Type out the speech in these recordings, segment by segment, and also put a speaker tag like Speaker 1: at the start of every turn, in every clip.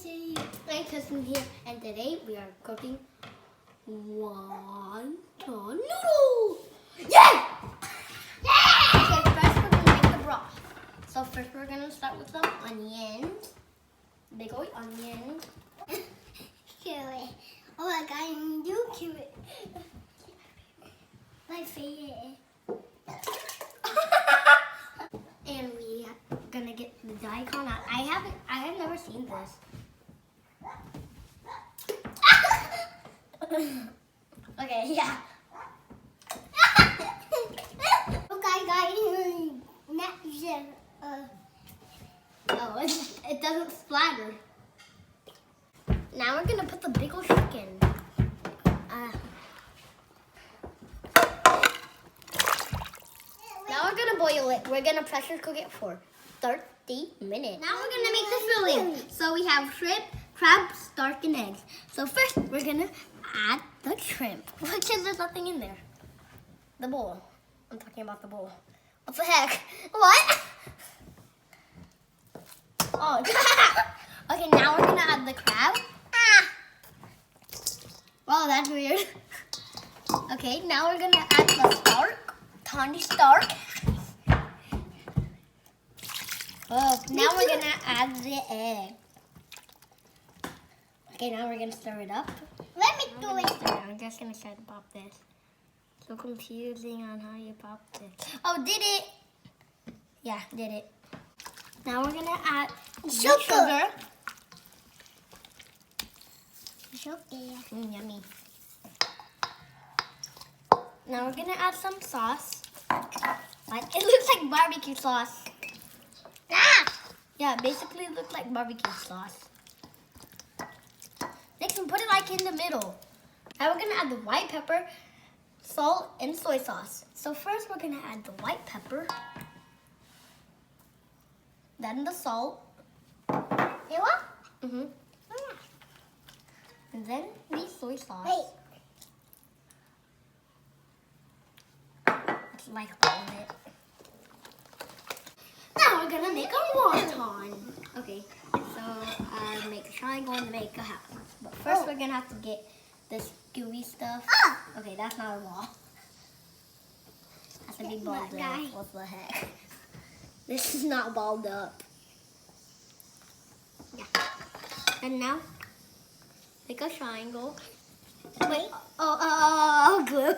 Speaker 1: Hey, Kristen here, and today we are cooking wonton noodles. Yay! Okay, first we're gonna make the broth. So first we're gonna start with some onions, big old onions.
Speaker 2: Carrot. Oh my god, you carrot. My favorite.
Speaker 1: And we are gonna get the daikon out. I have never seen this. Okay, yeah.
Speaker 2: Okay, guys,
Speaker 1: Oh, it doesn't splatter. Now we're gonna put the big old chicken. Now we're gonna boil it. We're gonna pressure cook it for 30 minutes. Now we're gonna make the filling. So we have shrimp, crab, starch, and eggs. So first we're gonna add the shrimp. Because there's nothing in there. The bowl. I'm talking about the bowl. What the heck? What? Oh. Okay, now we're gonna add the crab. Wow, that's weird. Okay, now we're gonna add the starch. Tawny starch. Oh, now we're gonna add the egg. Okay, now we're gonna stir it up.
Speaker 2: let me do it.
Speaker 1: I'm just gonna try to pop this. So confusing on how you pop this. Oh, did it? Yeah, did it. Now we're gonna add sugar. Yummy. Now we're gonna add some sauce. Like it looks like barbecue sauce. Yeah, basically it looks like barbecue sauce. Next, we put it like in the middle. Now we're gonna add the white pepper, salt, and soy sauce. So first we're gonna add the white pepper, then the salt.
Speaker 2: You want?
Speaker 1: And then the soy sauce.
Speaker 2: Wait.
Speaker 1: It's like all of it. Now we're gonna make a wonton. Okay, so make a triangle and make a house. But first we're gonna have to get this gooey stuff. Okay, that's not a ball. Has to be balled up. What the heck? This is not balled up. Yeah. And now make a triangle.
Speaker 2: Wait.
Speaker 1: Oh, glue.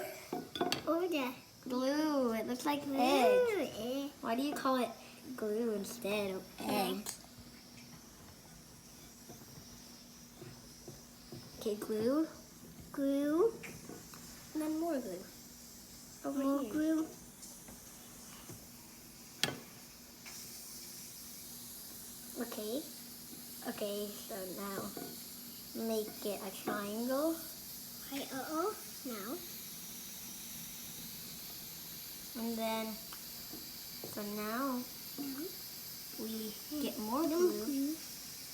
Speaker 2: Over there.
Speaker 1: Glue. It looks like eggs. Why do you call it glue instead of eggs? Okay, glue. Glue. And then more glue. Over
Speaker 2: More
Speaker 1: here.
Speaker 2: glue.
Speaker 1: Okay. Okay, so now make it a triangle.
Speaker 2: Wait, now.
Speaker 1: And then, so now we get more glue.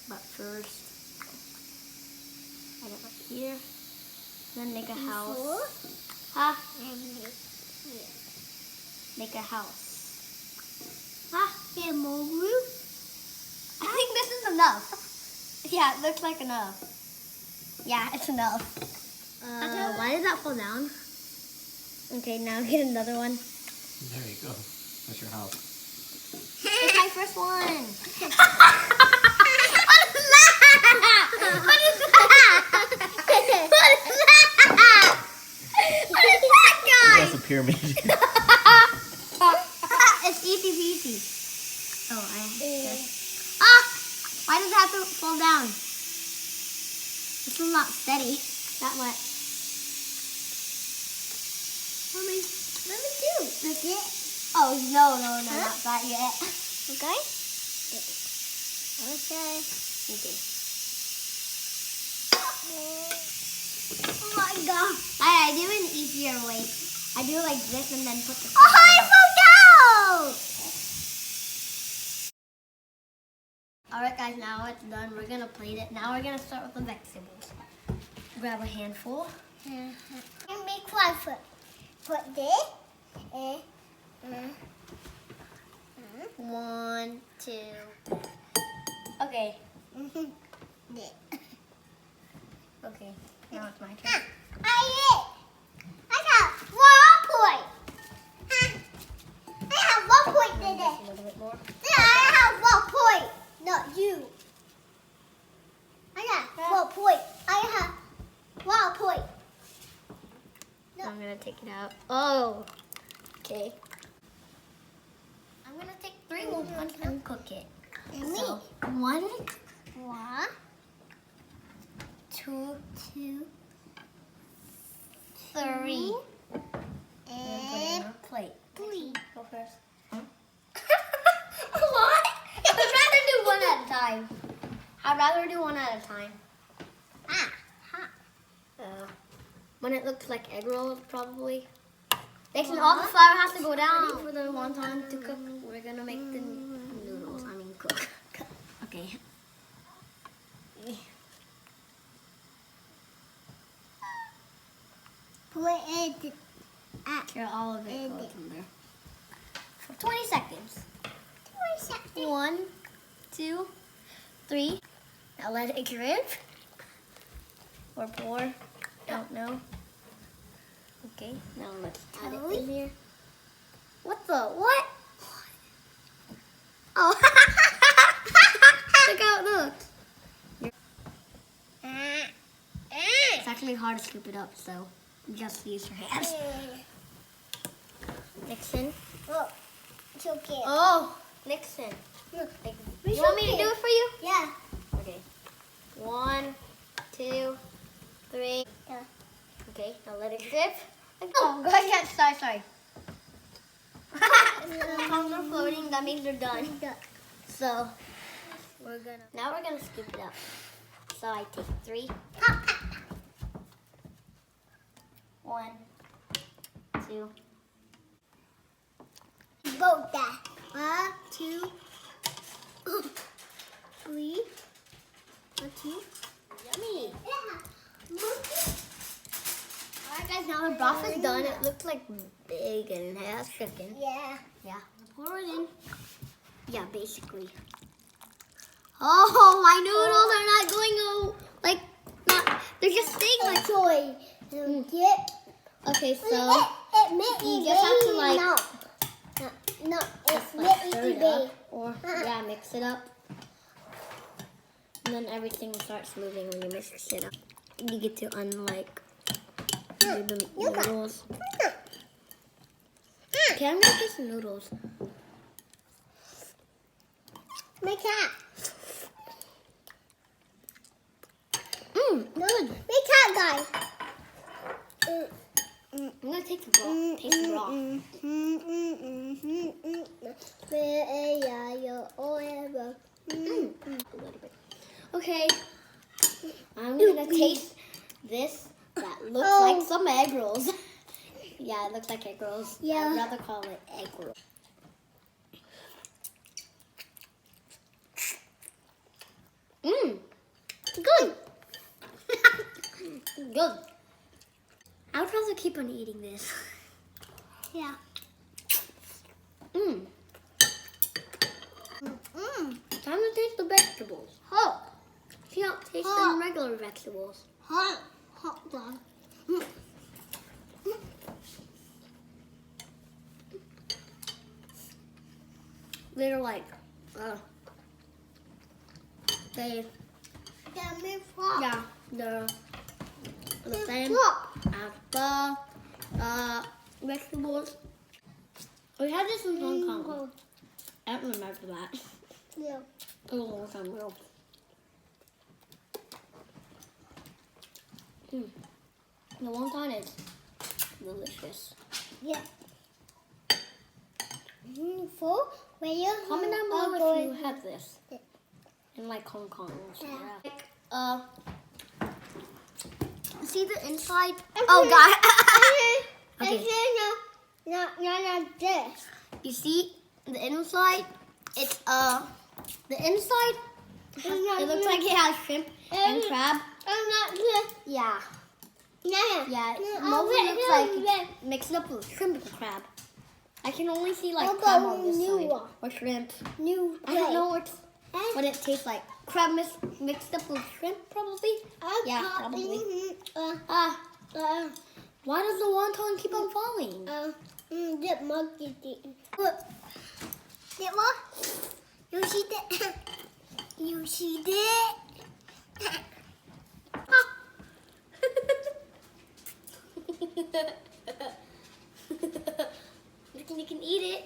Speaker 1: But first, add it right here. Then make a house. Make a house.
Speaker 2: Get more glue.
Speaker 1: I think this is enough. Yeah, it looks like enough. Yeah, it's enough. Why did that fall down? Okay, now get another one.
Speaker 3: There you go. That's your house.
Speaker 1: It's my first one. What is that? What is that, guys?
Speaker 3: That's a pyramid.
Speaker 1: It's easy peasy. Oh, why does it have to fall down? This is not steady that much. Let me do.
Speaker 2: That's it.
Speaker 1: Oh, no, not that yet.
Speaker 2: Okay.
Speaker 1: Okay. Okay.
Speaker 2: Oh my god.
Speaker 1: I do an easier way. I do like this and then put the.
Speaker 2: Oh, I fell down.
Speaker 1: Alright guys, now it's done. We're gonna plate it. Now we're gonna start with the vegetables. Grab a handful.
Speaker 2: And make one foot. Put this.
Speaker 1: 1, 2. Okay. Okay, now it's my turn.
Speaker 2: I have 1 point. I have 1 point
Speaker 1: Just
Speaker 2: today.
Speaker 1: a little bit more.
Speaker 2: Yeah, I have 1 point. Not you. I got 1 point. I have 1 point.
Speaker 1: I'm gonna take it out. Oh, okay. I'm gonna take 3 wontons and cook it.
Speaker 2: And
Speaker 1: So,
Speaker 2: me.
Speaker 1: 1,
Speaker 2: 1,
Speaker 1: 2,
Speaker 2: 2,
Speaker 1: 3. And put it
Speaker 2: and
Speaker 1: on a plate.
Speaker 2: 3.
Speaker 1: Go first. What? I'd rather do 1 at a time. I'd rather do 1 at a time.
Speaker 2: Ah.
Speaker 1: When it looks like egg rolls, probably. All the flour has to go down for the wonton to cook. We're gonna make the noodles. I mean, cook. Okay.
Speaker 2: Put it at
Speaker 1: Here, all of it
Speaker 2: And-
Speaker 1: goes in there. For 20 seconds.
Speaker 2: 20 seconds.
Speaker 1: 1, 2, 3. Now let it drip. Or pour. Don't know. Okay, now let's add it in here. What the? What? Oh. Look how it looks. It's actually hard to scoop it up, so just use your hands. Mix in.
Speaker 2: Oh, it's okay.
Speaker 1: Oh, mix in.
Speaker 2: Look,
Speaker 1: You want me to do it for you?
Speaker 2: Yeah.
Speaker 1: Okay. 1, 2, 3.
Speaker 2: Yeah.
Speaker 1: Okay, now let it drip. Oh, go ahead. Sorry. The palms are floating. That means they're done. So now we're gonna scoop it up. So I take 3. 1, 2.
Speaker 2: Both that. 1, 2, 3. 1, 2.
Speaker 1: Yummy.
Speaker 2: Yeah.
Speaker 1: Alright guys, now the broth is done. It looks like big and it has chicken.
Speaker 2: Yeah.
Speaker 1: Yeah, pour it in. Yeah, basically. Oh, my noodles are not going they're just staying like.
Speaker 2: Joy. Get.
Speaker 1: Okay, so
Speaker 2: You
Speaker 1: just have to, like,
Speaker 2: No, it's
Speaker 1: just like stir it
Speaker 2: baby.
Speaker 1: up, or yeah, mix it up. And then everything starts moving when you mix it up. You get to unlike do the noodles. Okay, I'm gonna get some noodles.
Speaker 2: My cat.
Speaker 1: Good.
Speaker 2: My cat, guys.
Speaker 1: I'm gonna take the broth. Taste the broth. A little bit. Okay. I'm gonna taste this. That looks like some egg rolls. Yeah, it looks like egg rolls.
Speaker 2: Yeah.
Speaker 1: I'd rather call it egg roll. Good. Good. I would rather keep on eating this.
Speaker 2: Yeah.
Speaker 1: Time to taste the vegetables.
Speaker 2: Hot.
Speaker 1: See how it tastes
Speaker 2: Hot.
Speaker 1: than regular vegetables.
Speaker 2: Hot. Hot dog.
Speaker 1: They're like, they, yeah, they're the same as the vegetables. We had this in Hong Kong. I don't remember that.
Speaker 2: Yeah.
Speaker 1: It was a long time ago. The wonton is delicious.
Speaker 2: Yeah. Four. Where you?
Speaker 1: Comment down below if you have this in like Hong Kong or something.
Speaker 2: Yeah.
Speaker 1: Like, see the inside? Oh God. Okay.
Speaker 2: Not this.
Speaker 1: You see the inside? It's the inside. It looks like it has shrimp and crab.
Speaker 2: Not this.
Speaker 1: Yeah.
Speaker 2: Yeah.
Speaker 1: Yeah. It mostly looks like it's mixed up with shrimp and crab. I can only see like
Speaker 2: How
Speaker 1: crab
Speaker 2: about
Speaker 1: on this
Speaker 2: new
Speaker 1: side
Speaker 2: one?
Speaker 1: or shrimp.
Speaker 2: New
Speaker 1: I don't know what's. What it tastes like? Crab mixed up with shrimp, probably? Yeah, probably. Why does the wonton keep on falling?
Speaker 2: The monkey did. Look. Did what? You see that? You see that?
Speaker 1: You can eat it.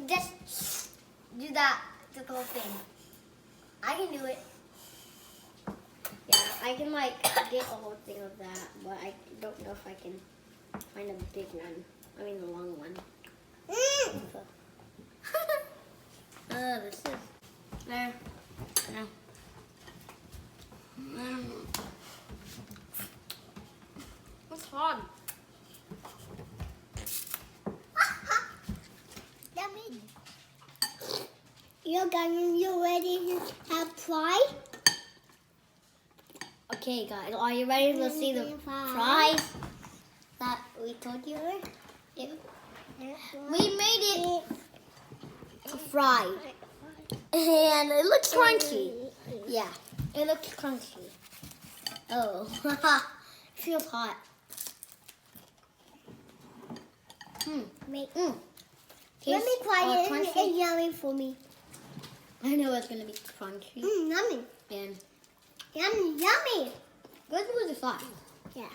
Speaker 1: Just do that, the whole thing. I can do it. Yeah, I can like get the whole thing of that, but I don't know if I can find a big one. I mean, a long one. This is there. No. It's hard.
Speaker 2: Yummy. You ready to have fry?
Speaker 1: Okay, guys, are you ready to see the fries that we told you? Yeah. We made it a fry, and it looks crunchy. Yeah, it looks crunchy. Oh, it feels hot.
Speaker 2: Let me try it. It's yummy for me.
Speaker 1: I know it's gonna be crunchy.
Speaker 2: Yummy.
Speaker 1: And
Speaker 2: Yummy.
Speaker 1: good was the sauce.
Speaker 2: Yeah.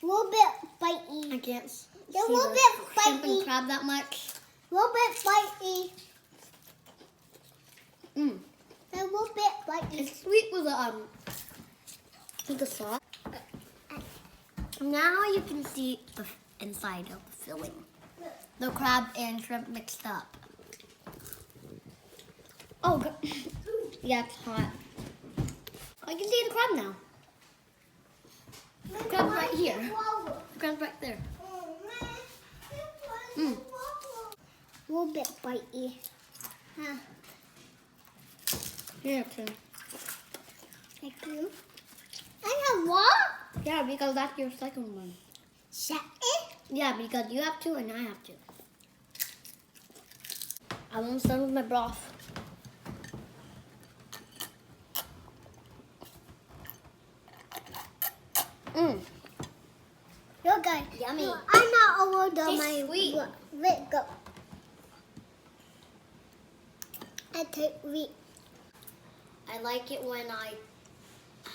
Speaker 2: Little bit bitey.
Speaker 1: I can't see
Speaker 2: A little bit
Speaker 1: shrimp and
Speaker 2: bitey.
Speaker 1: crab that much.
Speaker 2: Little bit bitey. A little bit bitey.
Speaker 1: It's sweet with the sauce. Now you can see the inside of the filling. The crab and shrimp mixed up. Oh, yeah, it's hot. I can see the crab now. The crab's right here. The crab's right there.
Speaker 2: A little bit bitey. Huh.
Speaker 1: Yeah, too.
Speaker 2: Thank you. I have what?
Speaker 1: Yeah, because that's your second one.
Speaker 2: Second?
Speaker 1: Yeah, because you have two and I have two. I want some of my broth.
Speaker 2: Look, guys.
Speaker 1: Yummy.
Speaker 2: No, I'm not over the
Speaker 1: It's
Speaker 2: my
Speaker 1: sweet.
Speaker 2: Wait, go. I take wheat.
Speaker 1: I like it when I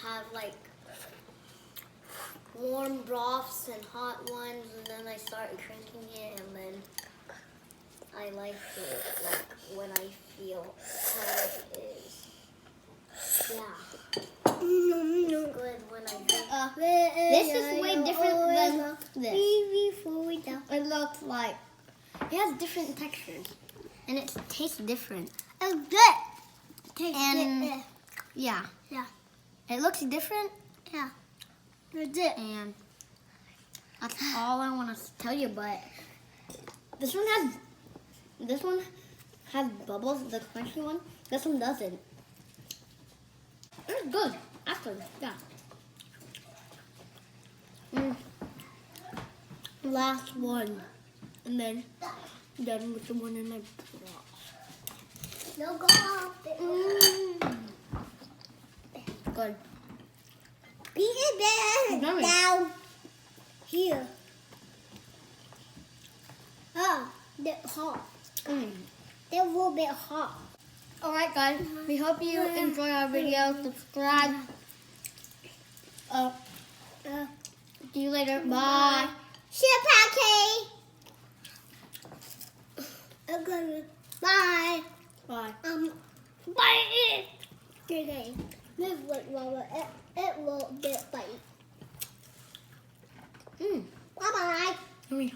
Speaker 1: have like warm broths and hot ones, and then I start drinking it, and then I like it like when I feel how it is. Yeah, good when I drink. This is way different than this. It looks like it has different textures, and it tastes different.
Speaker 2: Oh, good.
Speaker 1: And yeah,
Speaker 2: Yeah.
Speaker 1: it looks different.
Speaker 2: Yeah. That's it.
Speaker 1: And that's all I want to tell you. But this one has bubbles. The crunchy one. This one doesn't. It's good. Actually, yeah. Last one, and then done with the one in my broth.
Speaker 2: No, go off.
Speaker 1: Good.
Speaker 2: Beat it
Speaker 1: Yummy.
Speaker 2: down here. Oh, they're hot. They're a little bit hot.
Speaker 1: Alright guys, we hope you enjoy our video. Subscribe. See you later. Bye.
Speaker 2: Ship pancake. Okay. Bye.
Speaker 1: Bye.
Speaker 2: Bye. Okay. This was it will get bite.
Speaker 1: Mm.
Speaker 2: Bye bye.
Speaker 1: Yummy.